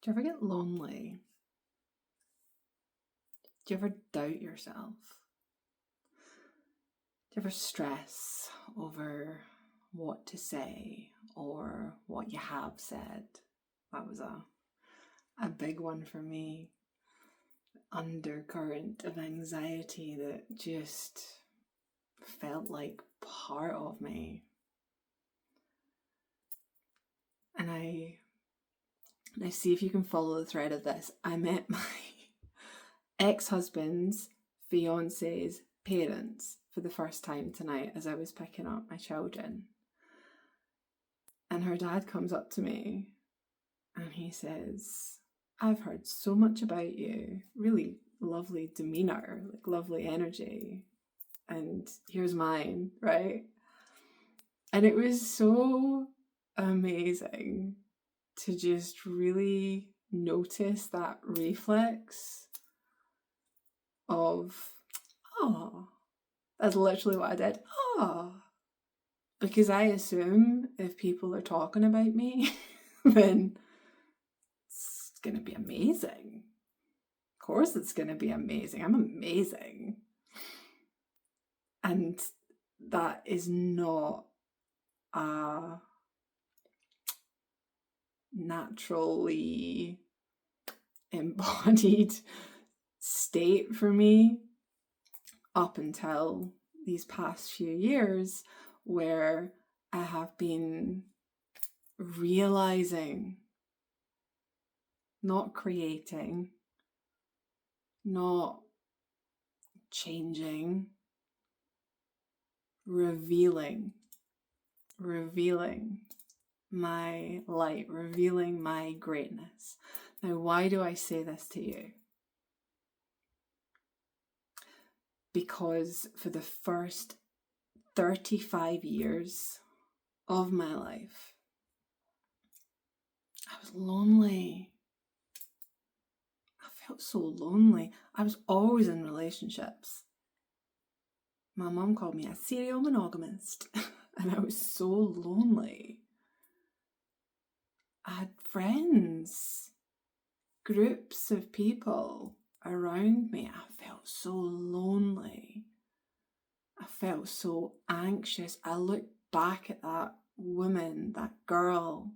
Do you ever get lonely? Do you ever doubt yourself? Do you ever stress over what to say or what you have said? That was a big one for me. Undercurrent of anxiety that just felt like part of me. And I see if you can follow the thread of this. I met my ex-husband's fiance's parents for the first time tonight as I was picking up my children. And her dad comes up to me and he says, I've heard so much about you. Really lovely demeanour, like lovely energy. And here's mine, right? And it was so amazing to just really notice that reflex of, oh, that's literally what I did. Oh, because I assume if people are talking about me, then it's going to be amazing. Of course it's going to be amazing. I'm amazing. And that is not a naturally embodied state for me up until these past few years, where I have been realizing, not creating, not changing, revealing my light, revealing my greatness. Now, why do I say this to you? Because for the first 35 years of my life, I was lonely. I felt so lonely. I was always in relationships. My mum called me a serial monogamist, and I was so lonely. I had friends, groups of people around me. I felt so lonely. I felt so anxious. I look back at that woman, that girl,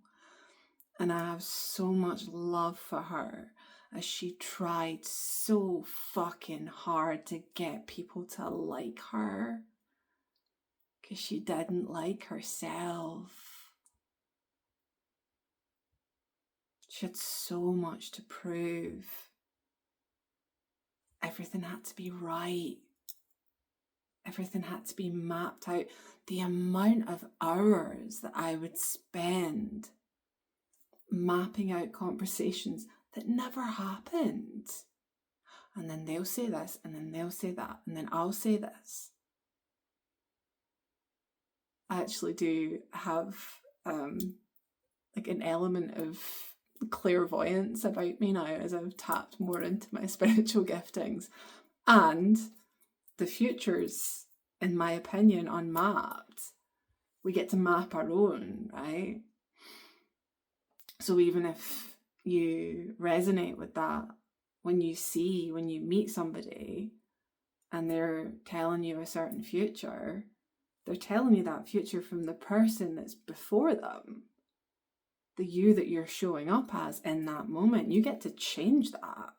and I have so much love for her as she tried so fucking hard to get people to like her because she didn't like herself. She had so much to prove. Everything had to be right. Everything had to be mapped out. The amount of hours that I would spend mapping out conversations that never happened. And then they'll say this, and then they'll say that, and then I'll say this. I actually do have like an element of clairvoyance about me now as I've tapped more into my spiritual giftings. And the future's, in my opinion, unmapped. We get to map our own, right? So even if you resonate with that, when you meet somebody and they're telling you a certain future, they're telling you that future from the person that's before them. The you that you're showing up as in that moment, you get to change that.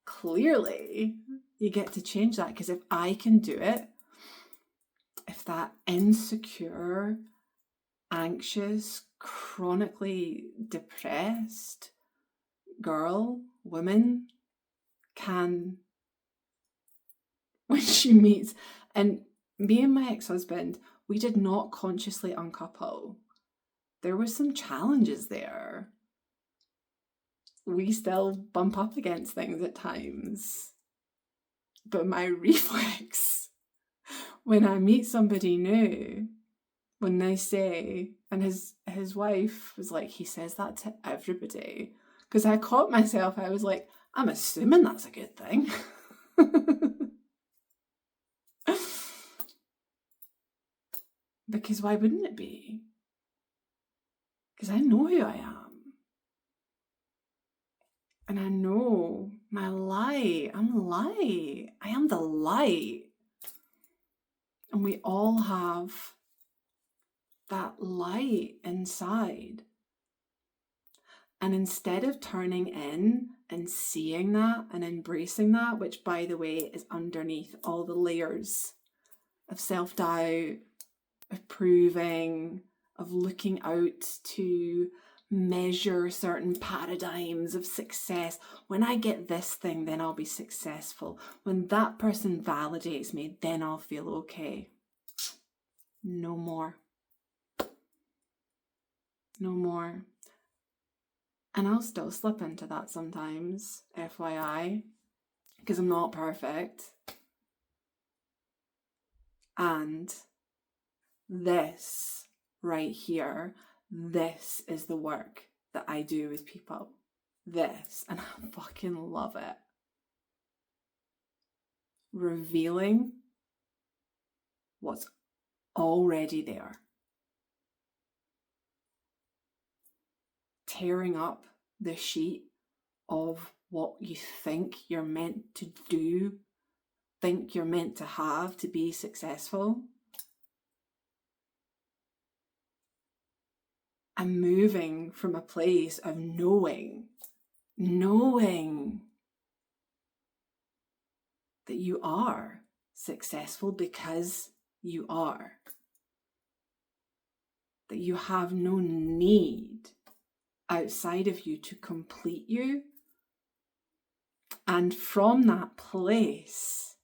Clearly, you get to change that, because if I can do it, if that insecure, anxious, chronically depressed girl, woman can, when she meets, and me and my ex-husband, we did not consciously uncouple. There were some challenges there. We still bump up against things at times. But my reflex when I meet somebody new, when they say, and his wife was like, he says that to everybody. Because I caught myself, I was like, I'm assuming that's a good thing. Because why wouldn't it be? Because I know who I am. And I know my light. I'm light. I am the light. And we all have that light inside. And instead of turning in and seeing that and embracing that, which by the way is underneath all the layers of self-doubt, of proving, of looking out to measure certain paradigms of success. When I get this thing, then I'll be successful. When that person validates me, then I'll feel okay. No more. No more. And I'll still slip into that sometimes, FYI, because I'm not perfect. And this right here, this is the work that I do with people. This, and I fucking love it. Revealing what's already there. Tearing up the sheet of what you think you're meant to do, think you're meant to have to be successful. And moving from a place of knowing that you are successful because you are. That you have no need outside of you to complete you. And from that place,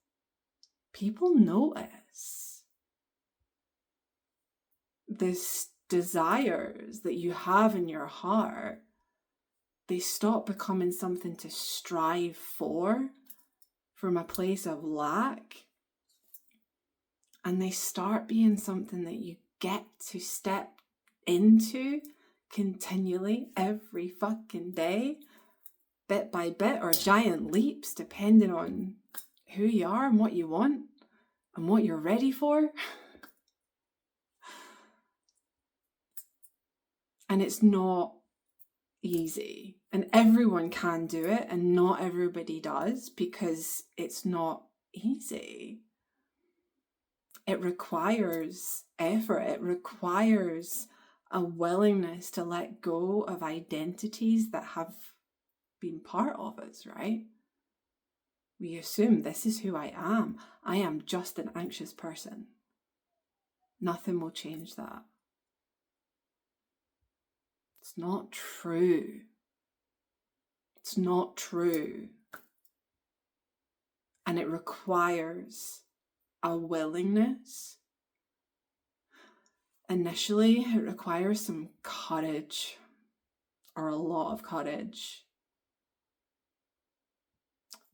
people notice this desires that you have in your heart. They stop becoming something to strive for from a place of lack, and they start being something that you get to step into continually every fucking day, bit by bit, or giant leaps, depending on who you are and what you want and what you're ready for. And it's not easy, and everyone can do it, and not everybody does, because it's not easy. It requires effort. It requires a willingness to let go of identities that have been part of us, right? We assume this is who I am. I am just an anxious person. Nothing will change that. It's not true. It's not true. And it requires a willingness. Initially, it requires some courage, or a lot of courage,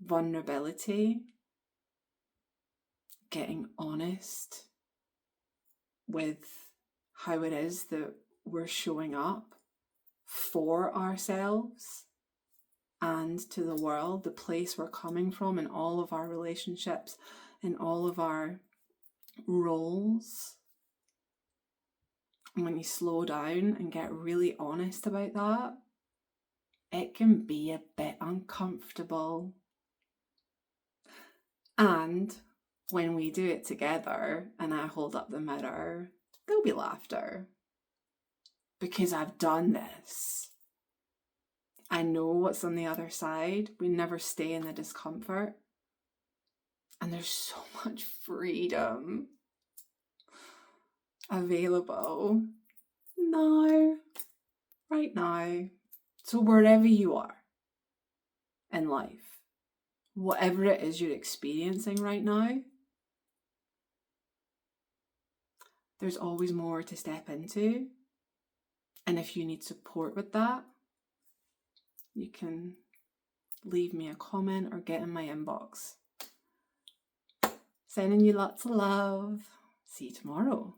vulnerability, getting honest with how it is that we're showing up for ourselves and to the world, the place we're coming from in all of our relationships, in all of our roles. And when you slow down and get really honest about that, it can be a bit uncomfortable. And when we do it together and I hold up the mirror, there'll be laughter. Because I've done this. I know what's on the other side. We never stay in the discomfort. And there's so much freedom available now, right now. So wherever you are in life, whatever it is you're experiencing right now, there's always more to step into. And if you need support with that, you can leave me a comment or get in my inbox. Sending you lots of love. See you tomorrow.